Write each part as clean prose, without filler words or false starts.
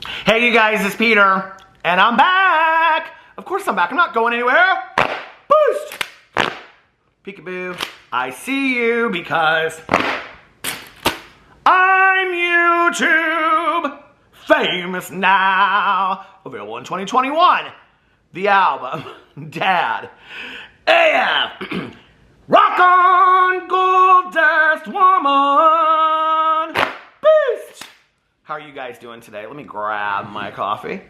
Hey you guys, it's Peter, and I'm back! Of course I'm back, I'm not going anywhere. Boost! Peekaboo, I see you because I'm YouTube famous now. Available in 2021. The album, Dad. AF. Rock on, gold dust woman. Boost! How are you guys doing today? Let me grab my coffee.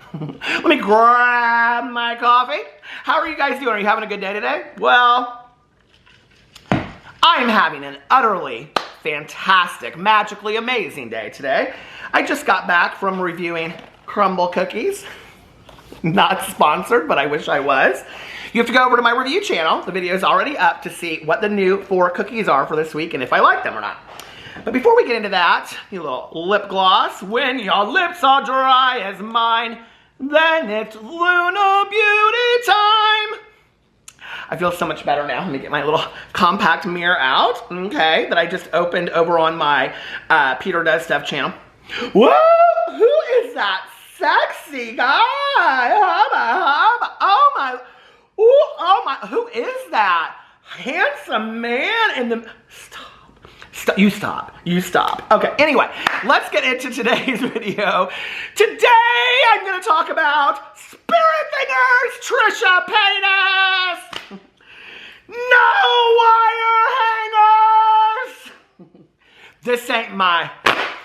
How are you guys doing? Are you having a good day today? Well, I'm having an utterly fantastic, magically amazing day today. I just got back from reviewing crumble cookies. Not sponsored, but I wish I was. You have to go over to my review channel. The video is already up to see what the new 4 cookies are for this week and if I like them or not. But before we get into that, you little lip gloss. When your lips are dry as mine, then it's Luna Beauty time. I feel so much better now. Let me get my little compact mirror out, okay, that I just opened over on my Peter Does Stuff channel. Whoa, who is that sexy guy? Oh my, who is that? Handsome man in the, stop, you stop. Okay, anyway, let's get into today's video. Today, I'm gonna talk about Spirit Fingers Trisha Paytas. No wire hangers. This ain't my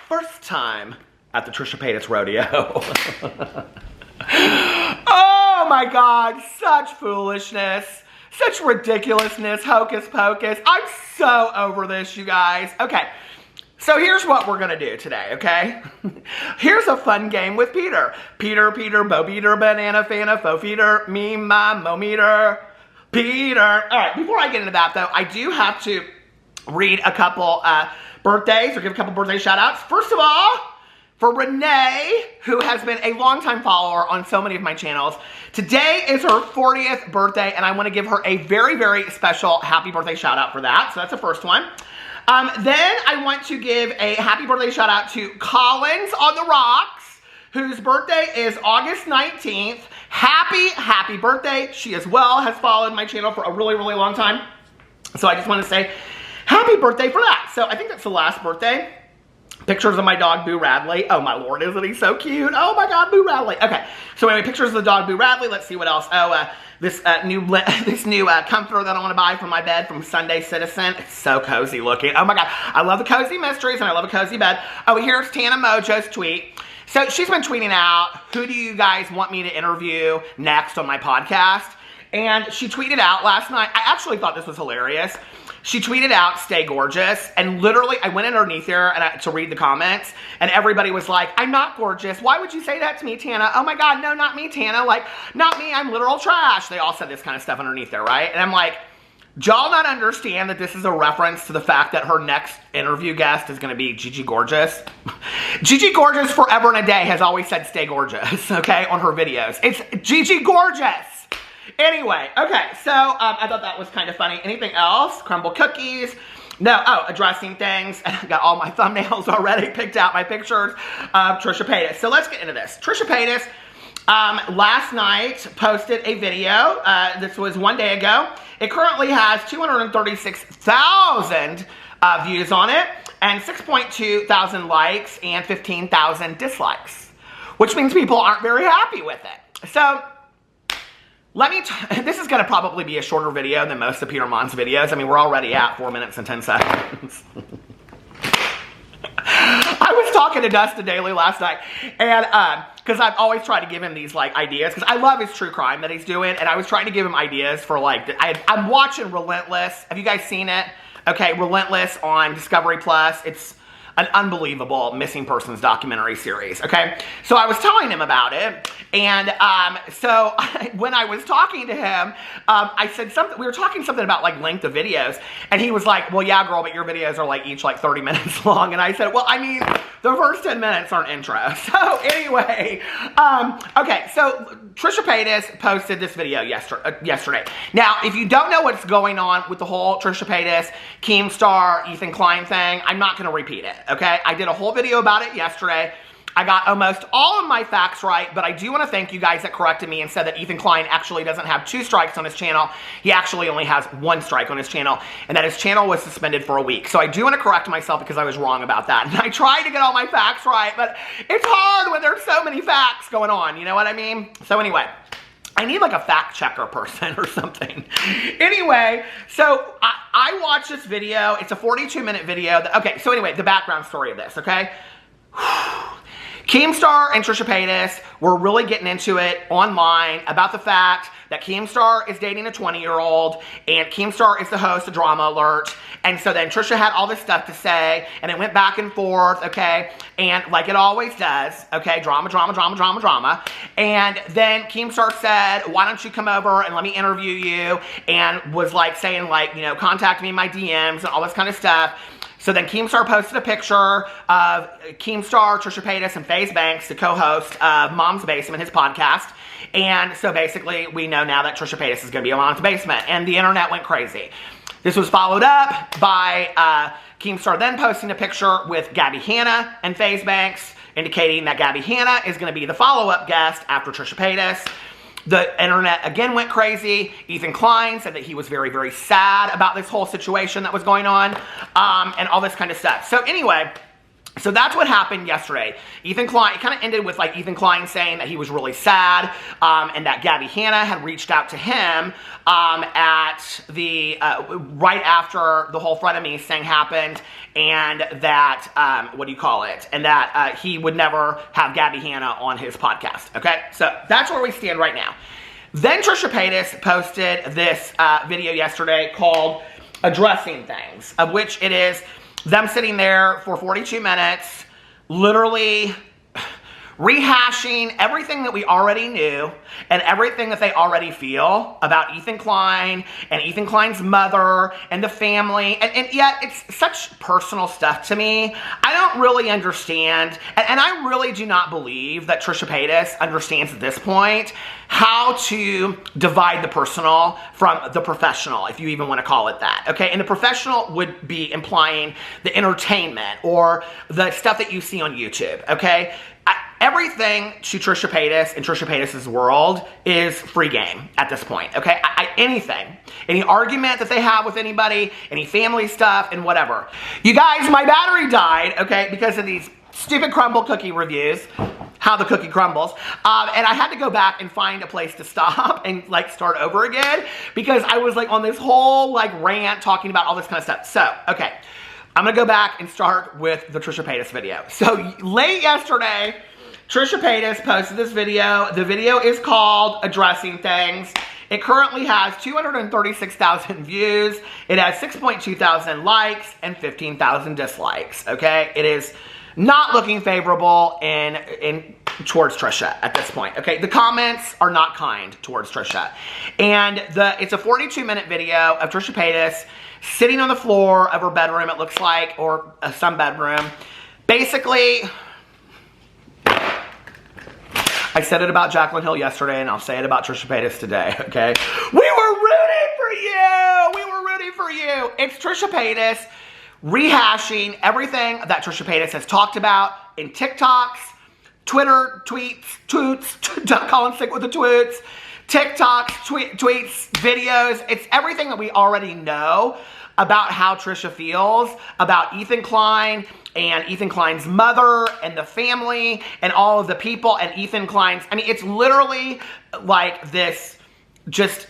first time at the Trisha Paytas rodeo. Oh my God, such foolishness, such ridiculousness, hocus pocus. I'm so over this, you guys. Okay, so here's what we're gonna do today, okay? Here's a fun game with Peter. Peter, Bo Beater, banana, fana, faux feeder, me, my, mo meter, Peter. All right, before I get into that though, I do have to read a couple birthdays or give a couple birthday shout outs. First of all, for Renee, who has been a longtime follower on so many of my channels, today is her 40th birthday, and I want to give her a very, very special happy birthday shout out for that. So that's the first one. Then I want to give a happy birthday shout out to Collins on the Rocks, whose birthday is August 19th. Happy birthday. She as well has followed my channel for a really, really long time. So I just want to say happy birthday for that. So I think that's the last birthday. Pictures of my dog, Boo Radley. Oh my Lord, isn't he so cute? Oh my God, Boo Radley. Okay, so anyway, pictures of the dog, Boo Radley. Let's see what else. Oh, this new comforter that I want to buy for my bed from Sunday Citizen. It's so cozy looking. Oh my God, I love the cozy mysteries and I love a cozy bed. Oh, here's Tana Mojo's tweet. So she's been tweeting out, who do you guys want me to interview next on my podcast? And she tweeted out last night, I actually thought this was hilarious. She tweeted out, stay gorgeous, and literally I went underneath there to read the comments, and everybody was like, I'm not gorgeous. Why would you say that to me, Tana? Oh my God, no, not me, Tana. Like, not me, I'm literal trash. They all said this kind of stuff underneath there, right? And I'm like, do y'all not understand that this is a reference to the fact that her next interview guest is gonna be Gigi Gorgeous? Gigi Gorgeous forever and a day has always said stay gorgeous, okay, on her videos. It's Gigi Gorgeous. Anyway, okay, so I thought that was kind of funny. Anything else? Crumble cookies. No, addressing things. I got all my thumbnails already picked out, my pictures of Trisha Paytas. So let's get into this. Trisha Paytas last night posted a video. This was one day ago. It currently has 236,000 views on it and 6.2 thousand likes and 15,000 dislikes, which means people aren't very happy with it. So this is going to probably be a shorter video than most of Peter Monn's videos. I mean, we're already at 4 minutes and 10 seconds. I was talking to Dustin Daly last night, and because I've always tried to give him these like ideas, because I love his true crime that he's doing, and I was trying to give him ideas for like, I'm watching Relentless. Have you guys seen it? Okay, Relentless on Discovery Plus. It's an unbelievable missing persons documentary series, okay? So I was telling him about it, and when I was talking to him, I said something, we were talking something about like length of videos, and he was like, well, yeah, girl, but your videos are like each like 30 minutes long, and I said, well, I mean, the first 10 minutes are an intro. So anyway, okay, so Trisha Paytas posted this video yesterday. Now, if you don't know what's going on with the whole Trisha Paytas, Keemstar, Ethan Klein thing, I'm not gonna repeat it. Okay, I did a whole video about it yesterday. I got almost all of my facts right, but I do want to thank you guys that corrected me and said that Ethan Klein actually doesn't have 2 strikes on his channel. He actually only has 1 strike on his channel, and that his channel was suspended for a week. So I do want to correct myself because I was wrong about that. And I tried to get all my facts right, but it's hard when there's so many facts going on, you know what I mean? So anyway, I need like a fact checker person or something. Anyway, so I watched this video. It's a 42-minute video. Okay, so anyway, the background story of this, okay? Keemstar and Trisha Paytas were really getting into it online about the fact that Keemstar is dating a 20-year-old and Keemstar is the host of Drama Alert. And so then Trisha had all this stuff to say and it went back and forth, okay? And like it always does, okay? Drama, drama, drama, drama, drama. And then Keemstar said, why don't you come over and let me interview you? And was like saying like, you know, contact me in my DMs and all this kind of stuff. So then Keemstar posted a picture of Keemstar, Trisha Paytas, and FaZe Banks, the co-host of Mom's Basement, his podcast. And so basically, we know now that Trisha Paytas is going to be on Mom's Basement. And the internet went crazy. This was followed up by Keemstar then posting a picture with Gabby Hanna and FaZe Banks, indicating that Gabby Hanna is going to be the follow-up guest after Trisha Paytas. The internet again went crazy. Ethan Klein said that he was very, very sad about this whole situation that was going on, and all this kind of stuff. So anyway, so that's what happened yesterday. Ethan Klein, it kind of ended with like Ethan Klein saying that he was really sad, and that Gabby Hanna had reached out to him at the right after the whole frenemies thing happened, and that what do you call it? And that he would never have Gabby Hanna on his podcast. Okay, so that's where we stand right now. Then Trisha Paytas posted this video yesterday called "Addressing Things," of which it is them sitting there for 42 minutes, literally rehashing everything that we already knew and everything that they already feel about Ethan Klein and Ethan Klein's mother and the family. And yet it's such personal stuff to me. I don't really understand, and I really do not believe that Trisha Paytas understands at this point how to divide the personal from the professional, if you even want to call it that, okay? And the professional would be implying the entertainment or the stuff that you see on YouTube, okay? Everything to Trisha Paytas and Trisha Paytas' world is free game at this point, okay? Anything. Any argument that they have with anybody, any family stuff, and whatever. You guys, my battery died, okay, because of these stupid crumble cookie reviews, how the cookie crumbles, and I had to go back and find a place to stop and like start over again because I was like on this whole like rant talking about all this kind of stuff. So, okay, I'm gonna go back and start with the Trisha Paytas video. So late yesterday, Trisha Paytas posted this video. The video is called "Addressing Things." It currently has 236,000 views. It has 6.2 thousand likes and 15,000 dislikes, okay? It is not looking favorable towards Trisha at this point, okay? The comments are not kind towards Trisha. And it's a 42-minute video of Trisha Paytas sitting on the floor of her bedroom, it looks like, or some bedroom. Basically, I said it about Jaclyn Hill yesterday, and I'll say it about Trisha Paytas today, okay? We were rooting for you! We were rooting for you! It's Trisha Paytas rehashing everything that Trisha Paytas has talked about in TikToks, Twitter, tweets, don't call him sick with the tweets, TikToks, tweets, videos. It's everything that we already know about how Trisha feels about Ethan Klein and Ethan Klein's mother and the family and all of the people and Ethan Klein's, I mean, it's literally like this just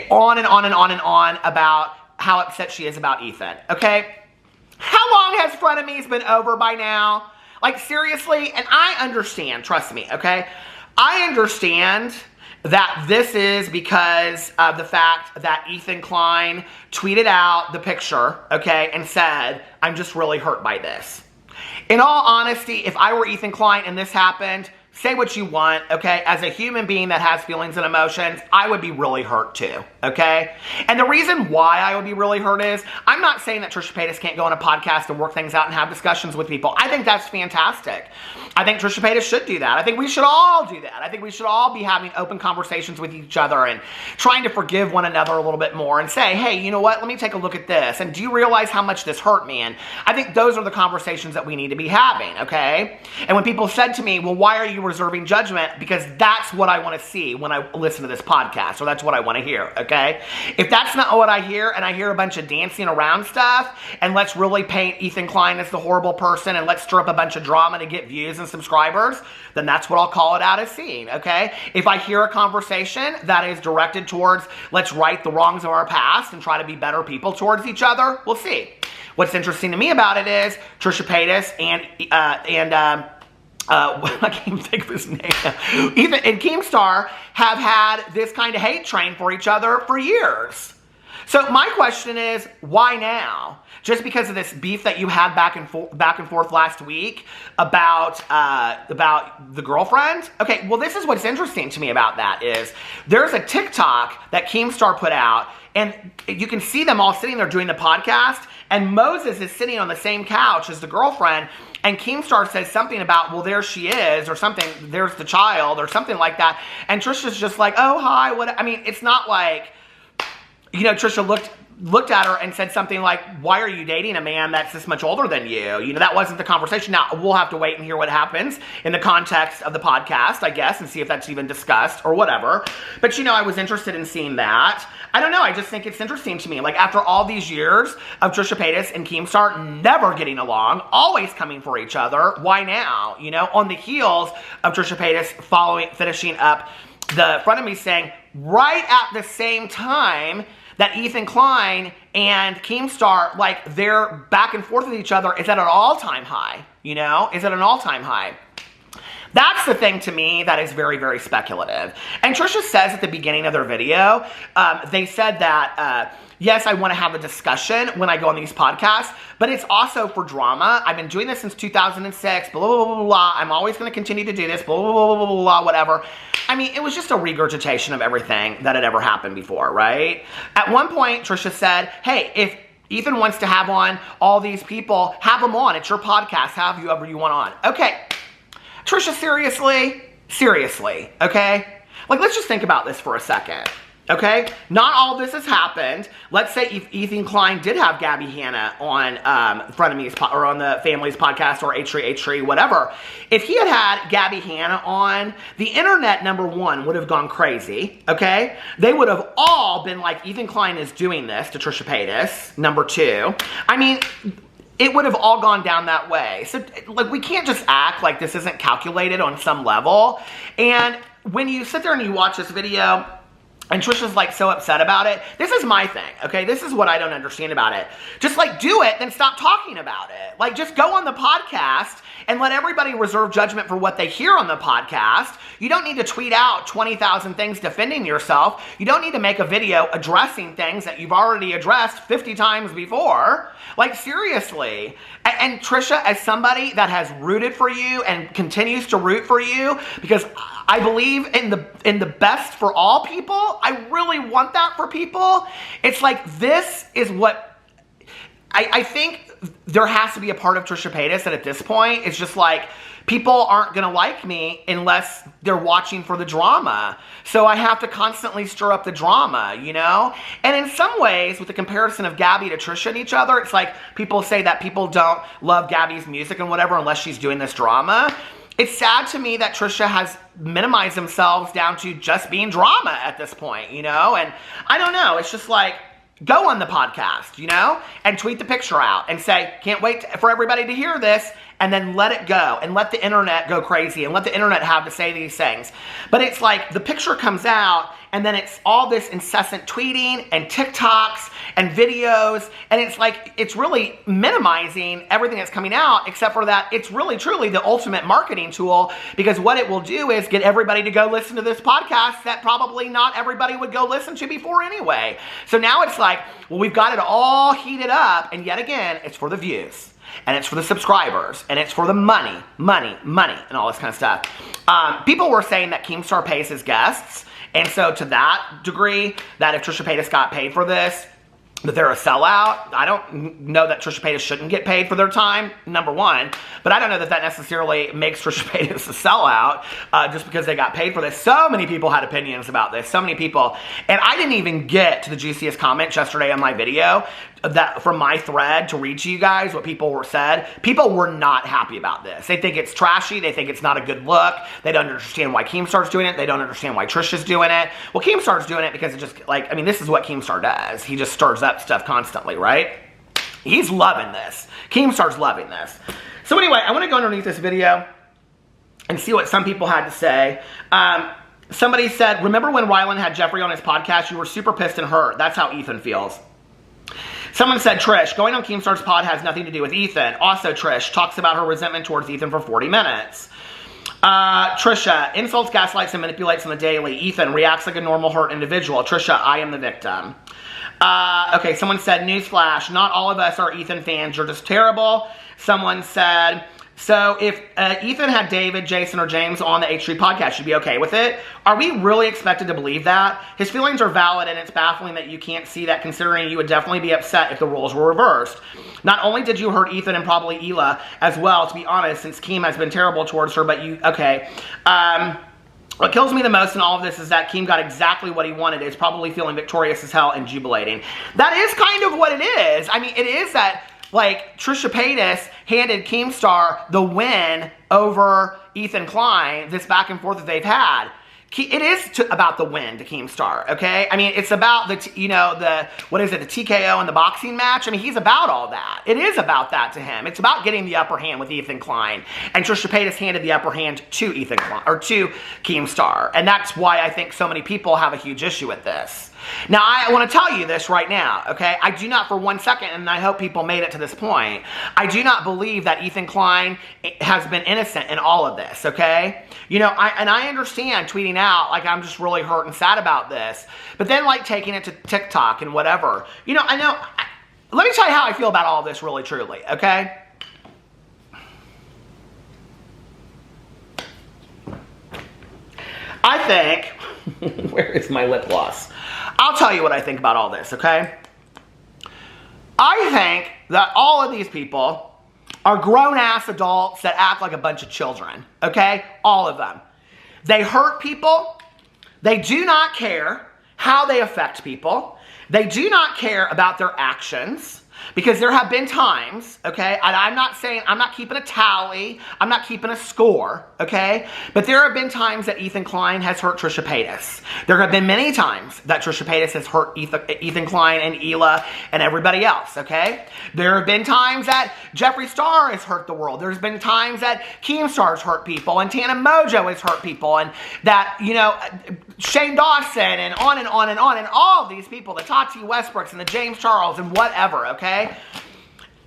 on and on and on and on about how upset she is about Ethan, okay? How long has frenemies been over by now? Like, seriously? And I understand, trust me, okay? I understand that this is because of the fact that Ethan Klein tweeted out the picture, okay, and said, I'm just really hurt by this. In all honesty, if I were Ethan Klein and this happened, say what you want, okay? As a human being that has feelings and emotions, I would be really hurt too, okay? And the reason why I would be really hurt is, I'm not saying that Trisha Paytas can't go on a podcast and work things out and have discussions with people. I think that's fantastic. I think Trisha Paytas should do that. I think we should all do that. I think we should all be having open conversations with each other and trying to forgive one another a little bit more and say, hey, you know what? Let me take a look at this. And do you realize how much this hurt me? And I think those are the conversations that we need to be having, okay? And when people said to me, well, why are you reserving judgment? Because that's what I want to see when I listen to this podcast, or that's what I want to hear, okay? If that's not what I hear, and I hear a bunch of dancing around stuff, and let's really paint Ethan Klein as the horrible person, and let's stir up a bunch of drama to get views and subscribers, then that's what I'll call it out as seeing, okay? If I hear a conversation that is directed towards let's right the wrongs of our past and try to be better people towards each other, we'll see. What's interesting to me about it is Trisha Paytas and I can't even think of his name. Ethan and Keemstar have had this kind of hate train for each other for years. So my question is, why now? Just because of this beef that you had back and forth last week about the girlfriend? Okay, well, this is what's interesting to me about that is there's a TikTok that Keemstar put out, and you can see them all sitting there doing the podcast, and Moses is sitting on the same couch as the girlfriend, and Keemstar says something about, well, there she is, or something, there's the child, or something like that, and Trisha's just like, oh, hi, what? I mean, it's not like, you know, Trisha looked at her and said something like, why are you dating a man that's this much older than you? You know, that wasn't the conversation. Now, we'll have to wait and hear what happens in the context of the podcast, I guess, and see if that's even discussed or whatever. But, you know, I was interested in seeing that. I don't know. I just think it's interesting to me. Like, after all these years of Trisha Paytas and Keemstar never getting along, always coming for each other, why now? You know, on the heels of Trisha Paytas finishing up the front of me saying, right at the same time that Ethan Klein and Keemstar, like, they're back and forth with each other, is at an all-time high, you know? Is at an all-time high. That's the thing to me that is very, very speculative. And Trisha says at the beginning of their video, they said that, yes, I want to have a discussion when I go on these podcasts, but it's also for drama. I've been doing this since 2006, blah, blah, blah, blah, blah. I'm always going to continue to do this, blah, blah, blah, blah, blah, blah, whatever. I mean, it was just a regurgitation of everything that had ever happened before, right? At one point, Trisha said, hey, if Ethan wants to have on all these people, have them on. It's your podcast. Have whoever you want on. Okay. Trisha, seriously, okay? Like, let's just think about this for a second, okay? Not all this has happened. Let's say if Ethan Klein did have Gabby Hanna on Frenemies or on the Family's podcast or H3, whatever. If he had had Gabby Hanna on, the internet, number one, would have gone crazy, okay? They would have all been like, Ethan Klein is doing this to Trisha Paytas, number two. I mean, it would have all gone down that way. So, like, we can't just act like this isn't calculated on some level. And when you sit there and you watch this video, and Trisha's, like, so upset about it, this is my thing, okay? This is what I don't understand about it. Just, like, do it, then stop talking about it. Like, just go on the podcast and let everybody reserve judgment for what they hear on the podcast. You don't need to tweet out 20,000 things defending yourself. You don't need to make a video addressing things that you've already addressed 50 times before. Like, seriously. And Trisha, as somebody that has rooted for you and continues to root for you, because I believe in the best for all people, I really want that for people. It's like, this is what I think there has to be a part of Trisha Paytas that at this point, it's just like, people aren't going to like me unless they're watching for the drama. So I have to constantly stir up the drama, you know? And in some ways, with the comparison of Gabby to Trisha and each other, it's like people say that people don't love Gabby's music and whatever unless she's doing this drama. It's sad to me that Trisha has minimized themselves down to just being drama at this point, you know? And I don't know. It's just like, go on the podcast, you know? And tweet the picture out and say, can't wait for everybody to hear this. And then let it go and let the internet go crazy and let the internet have to say these things. But it's like the picture comes out and then it's all this incessant tweeting and TikToks and videos. And it's like, it's really minimizing everything that's coming out, except for that it's really truly the ultimate marketing tool, because what it will do is get everybody to go listen to this podcast that probably not everybody would go listen to before anyway. So now it's like, well, we've got it all heated up. And yet again, it's for the views. And it's for the subscribers, and it's for the money, and all this kind of stuff. People were saying that Keemstar pays his guests, and so to that degree, that if Trisha Paytas got paid for this, that they're a sellout. I don't know that Trisha Paytas shouldn't get paid for their time, number one. But I don't know that that necessarily makes Trisha Paytas a sellout just because they got paid for this. So many people had opinions about this. So many people. And I didn't even get to the juiciest comments yesterday on my video that from my thread to read to you guys what people were said. People were not happy about this. They think it's trashy. They think it's not a good look. They don't understand why Keemstar's doing it. They don't understand why Trisha's doing it. Well, Keemstar's doing it because it just, like, I mean, this is what Keemstar does. He just stirs up stuff constantly, right? He's loving this. Keemstar's loving this. So anyway, I want to go underneath this video and see what some people had to say. Somebody said, remember when Rylan had Jeffrey on his podcast? You were super pissed and hurt. That's how Ethan feels. Someone said, Trish, going on Keemstar's pod has nothing to do with Ethan. Also, Trish talks about her resentment towards Ethan for 40 minutes. Trisha, insults, gaslights, and manipulates on the daily. Ethan reacts like a normal hurt individual. Trisha, I am the victim. Okay, someone said, newsflash, not all of us are Ethan fans. You're just terrible. Someone said, so if Ethan had David, Jason, or James on the H3 podcast, you'd be okay with it? Are we really expected to believe that? His feelings are valid, and it's baffling that you can't see that, considering you would definitely be upset if the roles were reversed. Not only did you hurt Ethan and probably Hila as well, to be honest, since Keem has been terrible towards her, but you, okay. What kills me the most in all of this is that Keem got exactly what he wanted. Is probably feeling victorious as hell and jubilating. That is kind of what it is. I mean, it is that, like, Trisha Paytas handed Keemstar the win over Ethan Klein, this back and forth that they've had. It is about the win to Keemstar, okay? I mean, it's about the, what is it, the TKO and the boxing match? I mean, he's about all that. It is about that to him. It's about getting the upper hand with Ethan Klein. And Trisha Paytas handed the upper hand to Ethan Klein, or to Keemstar. And that's why I think so many people have a huge issue with this. Now, I want to tell you this right now, okay? I do not for one second, and I hope people made it to this point, I do not believe that Ethan Klein has been innocent in all of this, okay? You know, I understand tweeting out, like, I'm just really hurt and sad about this, but then, like, taking it to TikTok and whatever. You know, let me tell you how I feel about all of this really, truly, okay? I think, where is my lip gloss? I'll tell you what I think about all this, okay? I think that all of these people are grown-ass adults that act like a bunch of children, okay? All of them. They hurt people. They do not care how they affect people. They do not care about their actions. Because there have been times, okay, and I'm not saying, I'm not keeping a tally, I'm not keeping a score, okay, but there have been times that Ethan Klein has hurt Trisha Paytas. There have been many times that Trisha Paytas has hurt Ethan Klein and Hila and everybody else, okay? There have been times that Jeffree Star has hurt the world. There's been times that Keemstar's hurt people and Tana Mojo has hurt people, and that, you know, Shane Dawson and on and on and on, and all of these people, the Tati Westbrooks and the James Charles and whatever, okay?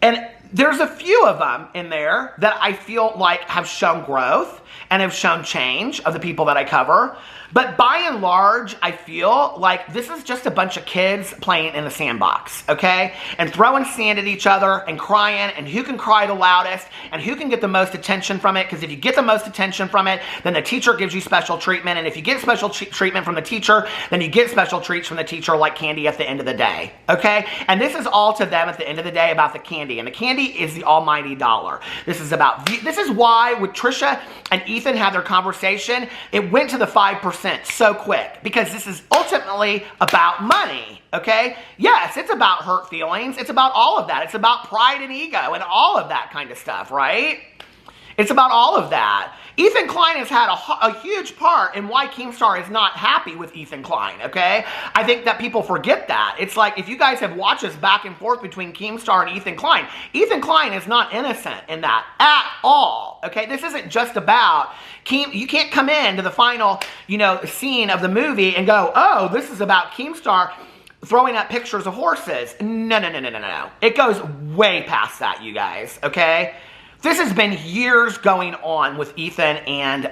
And there's a few of them in there that I feel like have shown growth and have shown change of the people that I cover. But by and large, I feel like this is just a bunch of kids playing in the sandbox, okay? And throwing sand at each other and crying, and who can cry the loudest and who can get the most attention from it. Because if you get the most attention from it, then the teacher gives you special treatment. And if you get special treatment from the teacher, then you get special treats from the teacher like candy at the end of the day, okay? And this is all to them at the end of the day about the candy. And the candy is the almighty dollar. This is why with Trisha and Ethan had their conversation, it went to the 5%. So quick, because this is ultimately about money, okay? Yes, it's about hurt feelings. It's about all of that. It's about pride and ego and all of that kind of stuff, right? It's about all of that. Ethan Klein has had a huge part in why Keemstar is not happy with Ethan Klein, okay? I think that people forget that. It's like, if you guys have watched this back and forth between Keemstar and Ethan Klein is not innocent in that at all, okay? This isn't just about you can't come into the final, scene of the movie and go, oh, this is about Keemstar throwing up pictures of horses. No. It goes way past that, you guys, okay? This has been years going on with Ethan and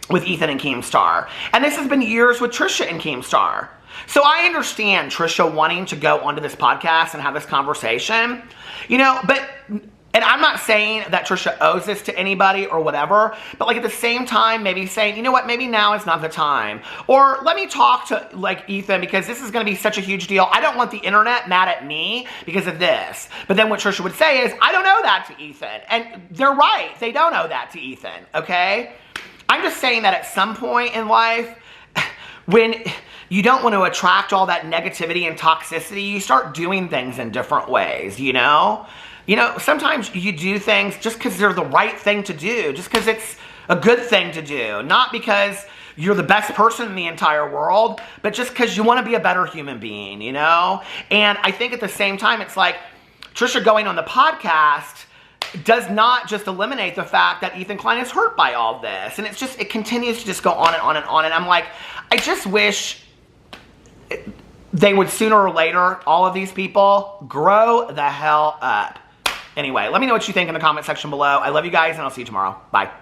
Keemstar. And this has been years with Trisha and Keemstar. So I understand Trisha wanting to go onto this podcast and have this conversation, but And I'm not saying that Trisha owes this to anybody or whatever, but like at the same time, maybe saying, you know what, maybe now is not the time. Or let me talk to like Ethan because this is going to be such a huge deal. I don't want the internet mad at me because of this. But then what Trisha would say is, I don't owe that to Ethan. And they're right. They don't owe that to Ethan, okay? I'm just saying that at some point in life, when you don't want to attract all that negativity and toxicity, you start doing things in different ways, you know? You know, sometimes you do things just because they're the right thing to do, just because it's a good thing to do, not because you're the best person in the entire world, but just because you want to be a better human being, you know? And I think at the same time, it's like Trisha going on the podcast does not just eliminate the fact that Ethan Klein is hurt by all this. And it's just, it continues to just go on and on and on. And I'm like, I just wish they would sooner or later, all of these people, grow the hell up. Anyway, let me know what you think in the comment section below. I love you guys, and I'll see you tomorrow. Bye.